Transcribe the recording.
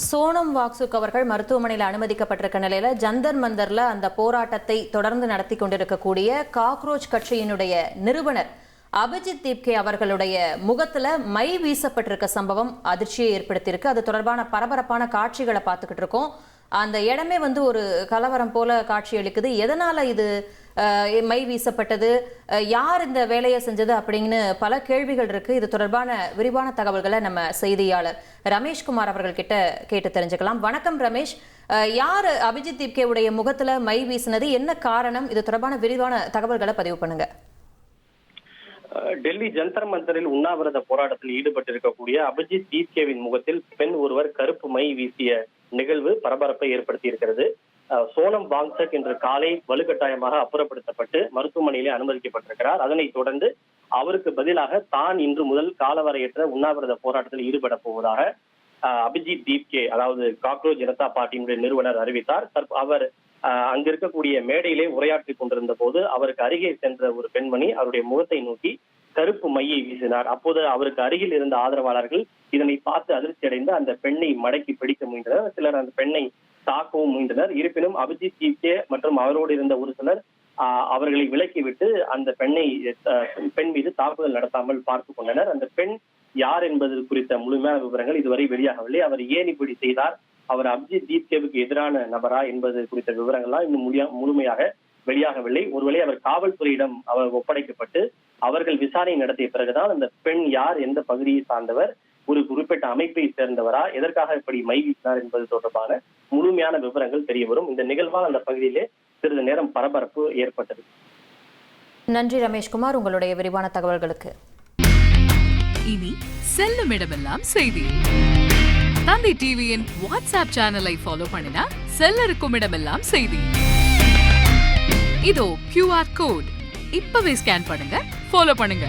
சோனம் வாக்சுக் அவர்கள் மருத்துவமனையில் அனுமதிக்கப்பட்டிருக்க நிலையில ஜந்தர் மந்தர்ல அந்த போராட்டத்தை தொடர்ந்து நடத்தி கொண்டிருக்கக்கூடிய காக்ரோச் கட்சியினுடைய நிறுவனர் அபிஜித் தீப்கே அவர்களுடைய முகத்துல மை வீசப்பட்டிருக்க சம்பவம் அதிர்ச்சியை ஏற்படுத்தியிருக்கு. அது தொடர்பான பரபரப்பான காட்சிகளை பார்த்துக்கிட்டு இருக்கோம். அந்த இடமே ஒரு கலவரம் போல காட்சி அளிக்குது. எதனால இது மை வீசப்பட்டது, யார் இந்த வேலையை செஞ்சது அப்படின்னு பல கேள்விகள் இருக்கு. இது தொடர்பான விரிவான தகவல்களை நம்ம செய்தியாளர் ரமேஷ்குமார் அவர்கள் கிட்ட கேட்டு தெரிஞ்சுக்கலாம். வணக்கம் ரமேஷ், யார் அபிஜித் தீப்கேவுடைய முகத்துல மை வீசினது, என்ன காரணம், இது தொடர்பான விரிவான தகவல்களை பதிவு பண்ணுங்க. டெல்லி ஜந்தர் மந்தரில் உண்ணாவிரத போராட்டத்தில் ஈடுபட்டிருக்கக்கூடிய அபிஜித் தீப்கேவின் முகத்தில் பெண் ஒருவர் கருப்பு மை வீசிய நிகழ்வு பரபரப்பை ஏற்படுத்தி இருக்கிறது. சோனம் வாங்சக் இன்று காலை வலுக்கட்டாயமாக அப்புறப்படுத்தப்பட்டு மருத்துவமனையிலே அனுமதிக்கப்பட்டிருக்கிறார். அதனைத் தொடர்ந்து அவருக்கு பதிலாக தான் இன்று முதல் காலவரையற்ற உண்ணாவிரத போராட்டத்தில் ஈடுபட போவதாக அபிஜித் தீப்கே, அதாவது காக்ரோச் ஜனதா பார்ட்டியினுடைய நிறுவனர் அறிவித்தார். அவர் அங்க இருக்கக்கூடிய மேடையிலே உரையாற்றி கொண்டிருந்த போது அவருக்கு அருகே சென்ற ஒரு பெண்மணி அவருடைய முகத்தை நோக்கி கருப்பு மையை வீசினார். அப்போது அவருக்கு அருகில் இருந்த ஆதரவாளர்கள் இதனை பார்த்து அதிர்ச்சி அடைந்து அந்த பெண்ணை மடக்கி பிடிக்க முயன்றனர். சிலர் அந்த பெண்ணை தாக்கவும் முயன்றனர். இருப்பினும் அபிஜித் தீப்கே மற்றும் அவரோடு இருந்த ஒரு சிலர் அவர்களை விலக்கிவிட்டு அந்த பெண் மீது தாக்குதல் நடத்தாமல் பார்த்து கொண்டனர். அந்த பெண் யார் என்பது குறித்த முழுமையான விவரங்கள் இதுவரை வெளியாகவில்லை. அவர் ஏன் இப்படி செய்தார், அவர் அபிஜித் தீப்கேவுக்கு எதிரான நபரா என்பது குறித்த விவரங்கள்லாம் இன்னும் முழுமையாக வெளியாகவில்லை. ஒருவேளை அவர் காவல்துறையிடம் அவர் ஒப்படைக்கப்பட்டு அவர்கள் விசாரணை நடத்திய பிறகுதான் அந்த பெண் யார், எந்த பகுதியை சார்ந்தவர், ஒரு குறிப்பிட்ட அமைப்பை சேர்ந்தவரா, எதற்காக இப்படி மை வீசினார் என்பது தொடர்பான முழுமையான விவரங்கள் தெரிய வரும். இந்த நிகழ்வால் அந்த பகுதியிலே சிறிது நேரம் பரபரப்பு ஏற்பட்டது. நன்றி ரமேஷ்குமார், உங்களுடைய விரிவான தகவல்களுக்கு. இனி செல்லும் இடமெல்லாம் செய்தி. தந்தை டிவியின் வாட்ஸ்அப் சேனலை ஃபாலோ பண்ணினா செல்ல இருக்கும் இடமெல்லாம் செய்தி. இதோ QR கோட் இப்பவே ஸ்கேன் பண்ணுங்க, ஃபாலோ பண்ணுங்க.